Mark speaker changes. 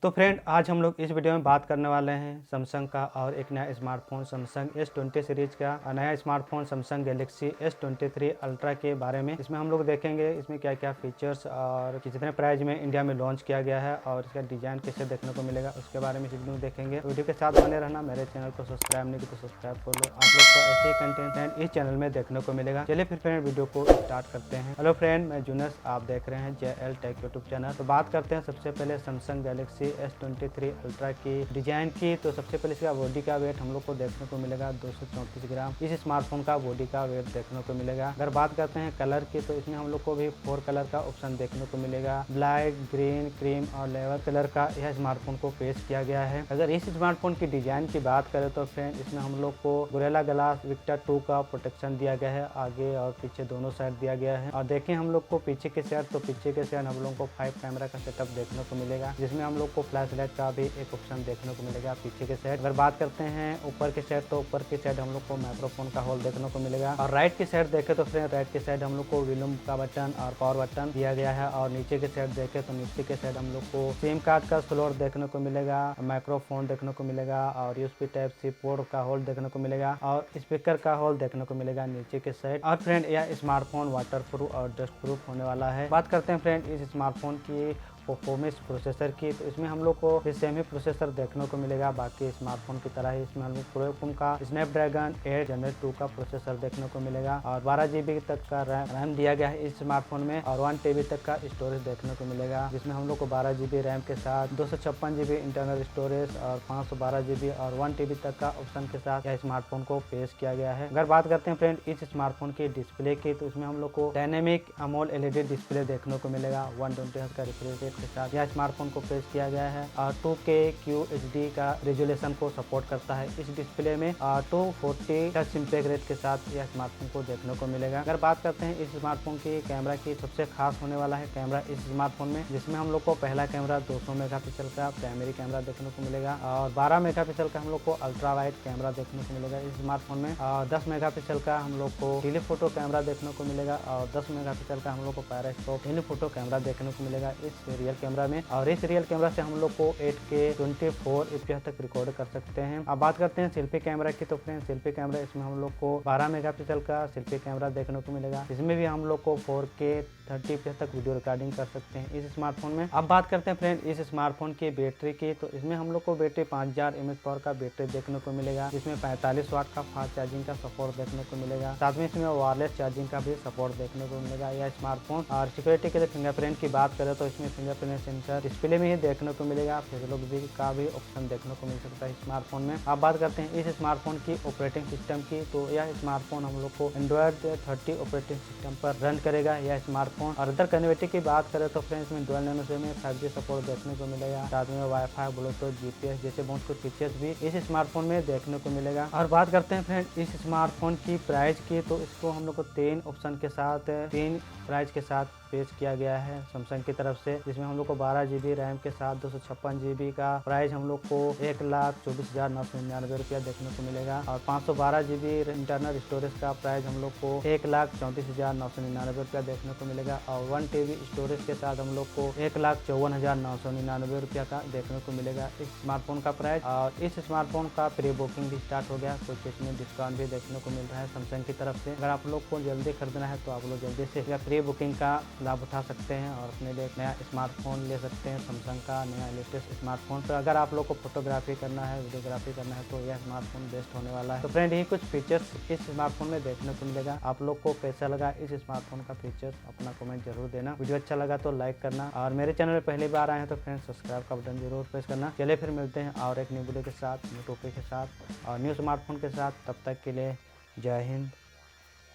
Speaker 1: तो फ्रेंड आज हम लोग इस वीडियो में बात करने वाले हैं सैमसंग का और एक नया स्मार्टफोन सैमसंग S20 सीरीज का नया smartphone Samsung Galaxy S23 ultra के बारे में। इसमें हम लोग देखेंगे इसमें क्या क्या फीचर्स और कितने प्राइस में इंडिया में लॉन्च किया गया है और इसका डिजाइन कैसे देखने को मिलेगा उसके बारे में इस वीडियो में देखेंगे। वीडियो के साथ बने रहना, मेरे चैनल को सब्सक्राइब नहीं किया तो सब्सक्राइब कर लो। आप लोग को ऐसे ही कंटेंट इस चैनल में देखने को मिलेगा। चलिए फिर फ्रेंड वीडियो को स्टार्ट करते हैं। हेलो फ्रेंड, मैं जुनस, आप देख रहे हैं JL टेक यूट्यूब चैनल। तो बात करते हैं सबसे पहले सैमसंग गैलेक्सी S23 अल्ट्रा की डिजाइन की। तो सबसे पहले इसका बॉडी का वेट हम लोग को देखने को मिलेगा 234 ग्राम। इस स्मार्टफोन का बॉडी का वेट देखने को मिलेगा। अगर बात करते हैं कलर की तो इसमें हम लोग को भी 4 कलर का ऑप्शन देखने को मिलेगा। ब्लैक, ग्रीन, क्रीम और लेवर कलर का यह स्मार्टफोन को पेश किया गया है। अगर इस स्मार्टफोन की डिजाइन की बात करें तो फ्रेंड इसमें हम लोग को गोरिल्ला ग्लास विक्टर 2 का प्रोटेक्शन दिया गया है। आगे और पीछे दोनों साइड दिया गया है। और देखें हम लोग को पीछे के साइड, तो पीछे के साइड हम लोग को 5 कैमरा का सेटअप देखने को मिलेगा, जिसमें हम लोग को फ्लैश लाइट का भी एक ऑप्शन देखने को मिलेगा पीछे के साइड। अगर बात करते हैं ऊपर के साइड, तो ऊपर के साइड हम लोग को माइक्रोफोन का होल देखने को मिलेगा। और राइट की साइड देखे तो फ्रेंड राइट के साइड हम लोग को वॉल्यूम का बटन और पावर बटन दिया गया है। और नीचे के साइड देखे तो नीचे के साइड हम लोग को सिम कार्ड का स्लॉट देखने को मिलेगा, माइक्रोफोन देखने को मिलेगा और USB टाइप सी पोर्ट का होल देखने को मिलेगा और स्पीकर का होल देखने को मिलेगा नीचे के साइड। और फ्रेंड यह स्मार्टफोन वाटर प्रूफ और डस्ट प्रूफ होने वाला है। बात करते हैं फ्रेंड इस स्मार्टफोन की परफॉर्मेंस प्रोसेसर की, तो इसमें हम लोग को सेमी प्रोसेसर देखने को मिलेगा। बाकी स्मार्टफोन की तरह ही इसमें हम लोग Qualcomm का स्नैपड्रैगन 8 Gen 2 का प्रोसेसर देखने को मिलेगा और 12 GB तक का रैम दिया गया है इस स्मार्टफोन में और 1 TB तक का स्टोरेज देखने को मिलेगा, जिसमें हम लोग को 12 GB रैम के साथ 256 GB इंटरनल स्टोरेज और 512 GB और 1 TB तक का ऑप्शन के साथ यह स्मार्टफोन को पेश किया गया है। अगर बात करते हैं फ्रेंड इस स्मार्टफोन की डिस्प्ले की, तो इसमें हम लोग को डायनेमिक AMOLED LED डिस्प्ले देखने को मिलेगा 120 Hz का रिफ्रेश रेट के साथ यह स्मार्टफोन को पेश किया गया है। और 2K QHD का रेजोल्यूशन को सपोर्ट करता है इस डिस्प्ले में। 240 टच इम्पैक्ट रेट के साथ यह स्मार्टफोन को देखने को मिलेगा। अगर बात करते हैं इस स्मार्टफोन की कैमरा की, सबसे खास होने वाला है कैमरा इस स्मार्टफोन में, जिसमें हम लोग को पहला कैमरा 200 मेगापिक्सल का प्राइमरी कैमरा देखने को मिलेगा और 12 मेगापिक्सल का हम लोग को अल्ट्रा वाइड कैमरा देखने को मिलेगा इस स्मार्टफोन में। और 10 मेगापिक्सल का हम लोग को टेलीफोटो कैमरा देखने को मिलेगा और 10 मेगापिक्सल का हम लोग को पैरास्कोप टेलीफोटो कैमरा देखने को मिलेगा इस रियल कैमरा में। और इस रियल कैमरा से हम लोग को 8K 24 FPS तक रिकॉर्ड कर सकते हैं। अब बात करते हैं सेल्फी कैमरा की, तो फ्रेंड सेल्फी कैमरा इसमें हम लोग को 12 मेगापिक्सल का सेल्फी कैमरा देखने को मिलेगा। इसमें भी हम लोग को 4K 30 FPS तक वीडियो रिकॉर्डिंग कर सकते हैं इस स्मार्टफोन में। अब बात करते हैं फ्रेंड इस स्मार्टफोन की बैटरी की, तो इसमें हम लोग को बैटरी 5000 mAh पावर का बैटरी देखने को मिलेगा, जिसमें 45 वाट का फास्ट चार्जिंग का सपोर्ट देखने को मिलेगा। साथ में इसमें वायरलेस चार्जिंग का भी सपोर्ट देखने को मिलेगा यह स्मार्टफोन। और सिक्योरिटी के लिए फिंगरप्रिंट की बात करें तो इसमें फिंगरप्रिंट सेंसर डिस्प्ले में ही देखने को मिलेगा। फेस लॉक का भी ऑप्शन देखने को मिल सकता है स्मार्टफोन में। अब बात करते हैं इस स्मार्टफोन की ऑपरेटिंग सिस्टम की, तो यह स्मार्टफोन हम लोग को Android 30 ऑपरेटिंग सिस्टम पर रन करेगा यह स्मार्टफोन। और अदर कनेक्टिविटी की बात करें तो फ्रेंड्स में डुअल नैनो सिम में 5G सपोर्ट देखने को मिलेगा। साथ में वाईफाई, ब्लूटूथ, GPS जैसे बहुत कुछ फीचर्स भी इस स्मार्टफोन में देखने को मिलेगा। और बात करते हैं फ्रेंड इस स्मार्टफोन की प्राइस की, तो इसको हम लोग को 3 ऑप्शन के साथ 3 प्राइस के साथ पेश किया गया है सैमसंग की तरफ से, जिसमें हम लोग को 12 GB रैम के साथ 256 GB का प्राइस हम लोग को 1,24,999 रुपया देखने को मिलेगा। और 512 GB इंटरनल स्टोरेज का प्राइस हम लोग को 1,34,999 रुपया देखने को मिलेगा। और 1 TB स्टोरेज के साथ हम लोग को 1,54,999 रुपया का देखने को मिलेगा इस स्मार्टफोन का प्राइस। और इस स्मार्टफोन का प्री बुकिंग भी स्टार्ट हो गया, कुछ इसमें डिस्काउंट भी देखने को मिल रहा है सैमसंग की तरफ से। अगर आप लोग को जल्दी खरीदना है तो आप लोग जल्दी से या प्री बुकिंग का लाभ उठा सकते हैं और अपने लिए एक नया स्मार्टफोन ले सकते हैं सैमसंग का नया लेटेस्ट स्मार्टफोन। तो अगर आप लोग को फोटोग्राफी करना है, वीडियोग्राफी करना है, तो यह स्मार्टफोन बेस्ट होने वाला है। तो फ्रेंड यही कुछ फीचर्स इस स्मार्टफोन में देखने को मिलेगा। आप लोग को कैसा लगा इस स्मार्टफोन का फीचर्स अपना कमेंट जरूर देना। वीडियो अच्छा लगा तो लाइक करना और मेरे चैनल में पहली बार आए हैं तो फ्रेंड सब्सक्राइब का बटन जरूर प्रेस करना। चलिए फिर मिलते हैं और एक न्यू वीडियो के साथ, न्यू टॉपिक के साथ और न्यू स्मार्टफोन के साथ। तब तक के लिए जय हिंद।